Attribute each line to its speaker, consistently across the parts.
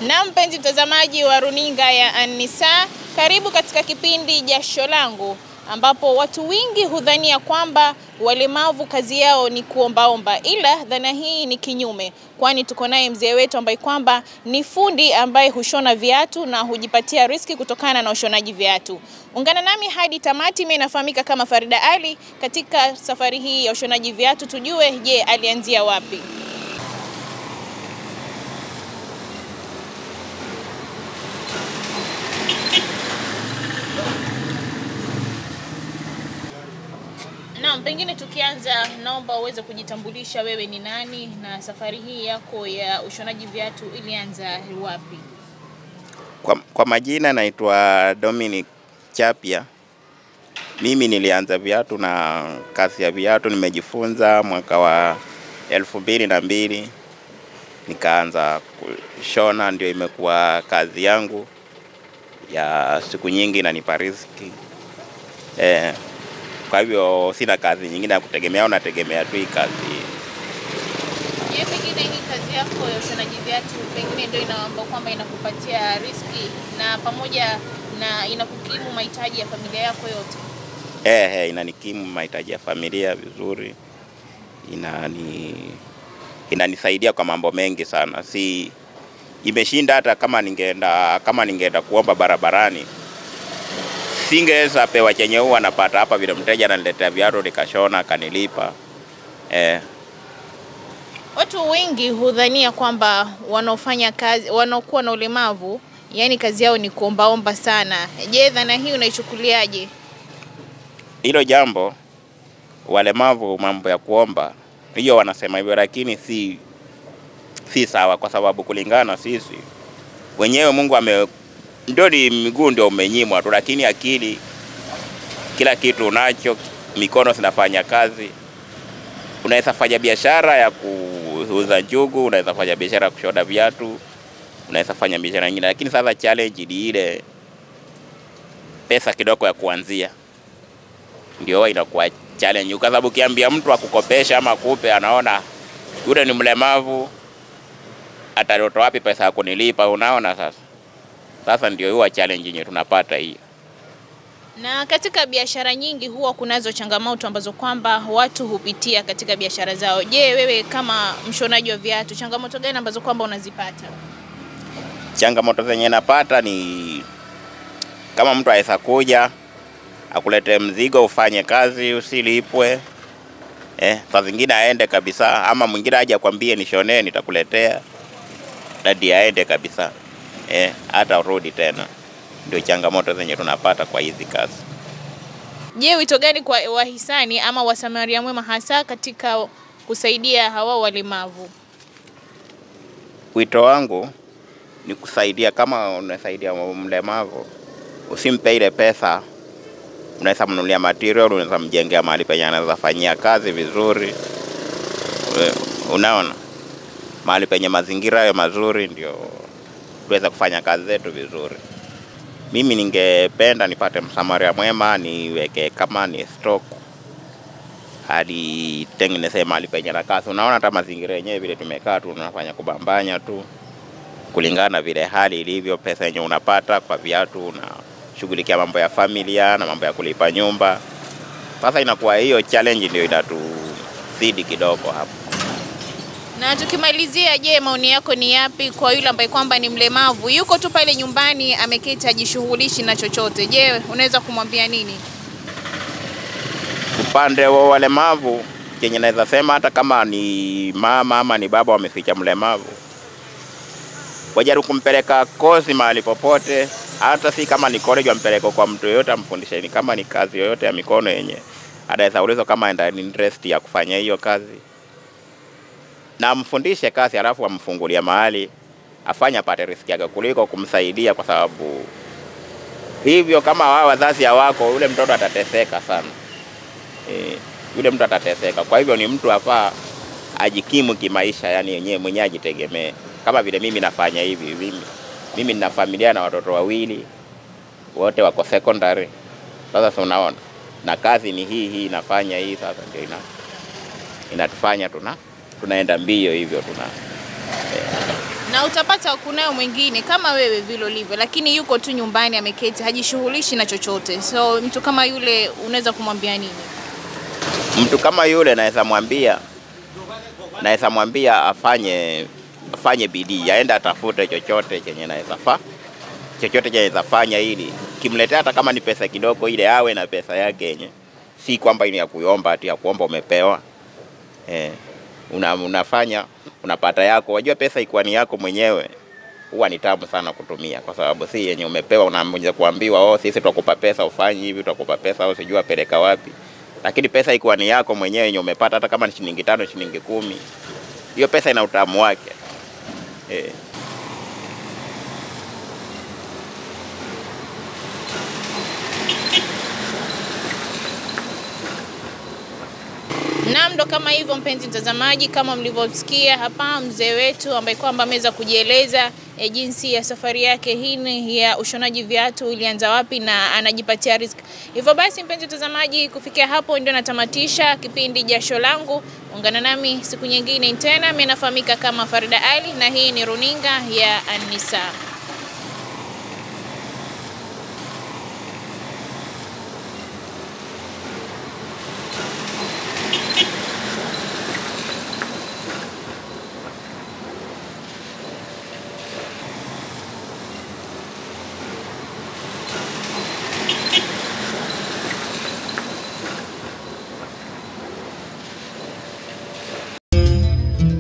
Speaker 1: Na mpenzi mtazamaji wa runinga ya An-Nisaa, karibu katika kipindi Jasho Langu, ambapo watu wengi hudhania kwamba walemavu kazi yao ni kuombaomba, ila dhana hii ni kinyume, kwani tuko naye mzee wetu ambaye kwamba ni fundi ambaye hushona viatu na hujipatia riziki kutokana na ushonaji viatu. Ungana nami hadi tamati. Mimi nafahamika kama Farida Ali. Katika safari hii ya ushonaji viatu tujue, je, alianzia wapi? Naam, pengine tukianza, naomba uweze kujitambulisha, wewe ni nani na safari hii yako ya ushonaji viatu ilianza wapi?
Speaker 2: Kwa majina naitwa Dominic Chapia. Mimi nilianza viatu na kazi ya viatu nimejifunza mwaka wa 2002. Nikaanza kushona, ndio imekuwa kazi yangu ya siku nyingi na nipa riziki. Kwa hivyo sina kazi nyingine ya kutegemea, nategemea tu hii kazi.
Speaker 1: Je, pengine hii kazi yako ya ushonaji viatu pengine ndio inaomba kwamba inakupatia riziki na pamoja na inakukimu mahitaji ya familia yako yote?
Speaker 2: Inanikimu mahitaji ya familia vizuri. Inanisaidia kwa mambo mengi sana. Si imeshinda hata kama ningeenda kuomba barabarani, singeweza pewa chenye huwa napata hapa vile mteja ananiletea viatu nikashona akanilipa.
Speaker 1: Watu wengi hudhania kwamba wanaofanya kazi, wanaokuwa na ulemavu, yani kazi yao ni kuombaomba sana. Je, dhana hii unaichukuliaje?
Speaker 2: Hilo jambo, walemavu mambo ya kuomba, hiyo wanasema hivyo, lakini si sawa, kwa sababu kulingana sisi wenyewe Mungu ndio ni miguu ndio umenyimwa tu, lakini akili kila kitu unacho, mikono zinafanya kazi. Unaweza fanya biashara ya kuuza njugu, unaweza fanya biashara ya kushona viatu, unaweza fanya biashara nyingine, lakini sasa challenge ni ile pesa kidogo ya kuanzia. Ndio inakuwa challenge, kwa sababu ukiambia mtu akukopesha ama kupe, anaona yule ni mlemavu, atatoa wapi pesa ya kunilipa? Unaona sasa ndio huwa challenge yenyewe tunapata hii.
Speaker 1: Na katika biashara nyingi huwa kunazo changamoto ambazo kwamba watu hupitia katika biashara zao. Je, wewe kama mshonaji wa viatu, changamoto gani ambazo kwamba unazipata?
Speaker 2: Changamoto zenye napata ni kama mtu aweza kuja akulete mzigo ufanye kazi usilipwe. Saa zingine aende kabisa, ama mwingine aje akwambie nishonee nitakuletea, hadi aende kabisa. Hata urudi tena. Ndio changamoto zenye tunapata kwa hizi kazi.
Speaker 1: Je, wito gani kwa wahisani ama wasamaria mwema hasa katika kusaidia hawa walemavu?
Speaker 2: Wito wangu ni kusaidia. Kama unasaidia mlemavu, usimpe ile pesa, unaweza mnunulia material, unaweza mjengea mahali penye anaweza fanyia kazi vizuri. Unaona, mahali penye mazingira hayo mazuri ndio tuweza kufanya kazi zetu vizuri. Mimi ningependa nipate msamaria mwema, niweke kama ni stock, hadi tengeneze mahali penye na kazi. Unaona hata mazingira yenyewe vile tumekaa tu, tunafanya kubambanya tu kulingana vile hali ilivyo. Pesa yenyewe unapata kwa viatu na shughulikia mambo ya familia na mambo ya kulipa nyumba. Sasa inakuwa hiyo challenge ndio inatuzidi kidogo hapo.
Speaker 1: Na tukimalizia, je, maoni yako ni yapi kwa yule ambaye kwamba ni mlemavu, yuko tu pale nyumbani ameketi hajishughulishi na chochote? Je, unaweza kumwambia nini?
Speaker 2: Upande wa walemavu, kenye naweza sema, hata kama ni mama ama ni baba wameficha mlemavu, wajaribu kumpeleka kozi mahali popote. Hata si kama ni college, wampeleke kwa mtu yoyote amfundishe. Ni kama ni kazi yoyote ya mikono yenye anaweza ulizo kama enda interest ya kufanya hiyo kazi, na mfundishe kazi, alafu amfungulia mahali afanye apate riziki yake, kuliko kumsaidia, kwa sababu hivyo kama wao wazazi hawako, yule mtoto atateseka sana. Yule mtu atateseka. Kwa hivyo ni mtu afaa ajikimu kimaisha, yani yenyewe mwenyewe ajitegemee. Kama vile mimi nafanya hivi, mimi nina familia na watoto wawili, wote wako secondary. Sasa unaona, na kazi ni hii nafanya hii, sasa ndio inatufanya tunaenda mbio hivyo
Speaker 1: Na utapata kunayo mwingine kama wewe vile ulivyo, lakini yuko tu nyumbani ameketi, hajishughulishi na chochote. So mtu kama yule unaweza kumwambia nini?
Speaker 2: Mtu kama yule naweza mwambia afanye bidii, aende atafute chochote chenye naweza fanya ili kimletea hata kama ni pesa kidogo, ile awe na pesa yake yenye si kwamba ni ya kuomba ati ya kuomba umepewa. Unafanya unapata yako. Wajua pesa ikiwa ni yako mwenyewe huwa ni tamu sana kutumia, kwa sababu si yenye umepewa unaanza kuambiwa sisi tutakupa pesa ufanye hivi, tutakupa pesa au sijua peleka wapi. Lakini pesa ikiwa ni yako mwenyewe yenye umepata, hata kama ni shilingi 5 shilingi 10, hiyo pesa ina utamu wake.
Speaker 1: Naam, ndo kama hivyo mpenzi mtazamaji, kama mlivyosikia hapa mzee wetu ambaye kwamba ameweza kujieleza jinsi ya safari yake hii ya ushonaji viatu ilianza wapi na anajipatia riziki. Hivyo basi mpenzi mtazamaji, kufikia hapo ndio natamatisha kipindi Jasho Langu. Ungana nami siku nyingine tena. Mimi nafahamika kama Farida Ali na hii ni runinga ya An-Nisa.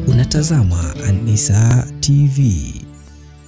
Speaker 3: Unatazama An-Nisa TV.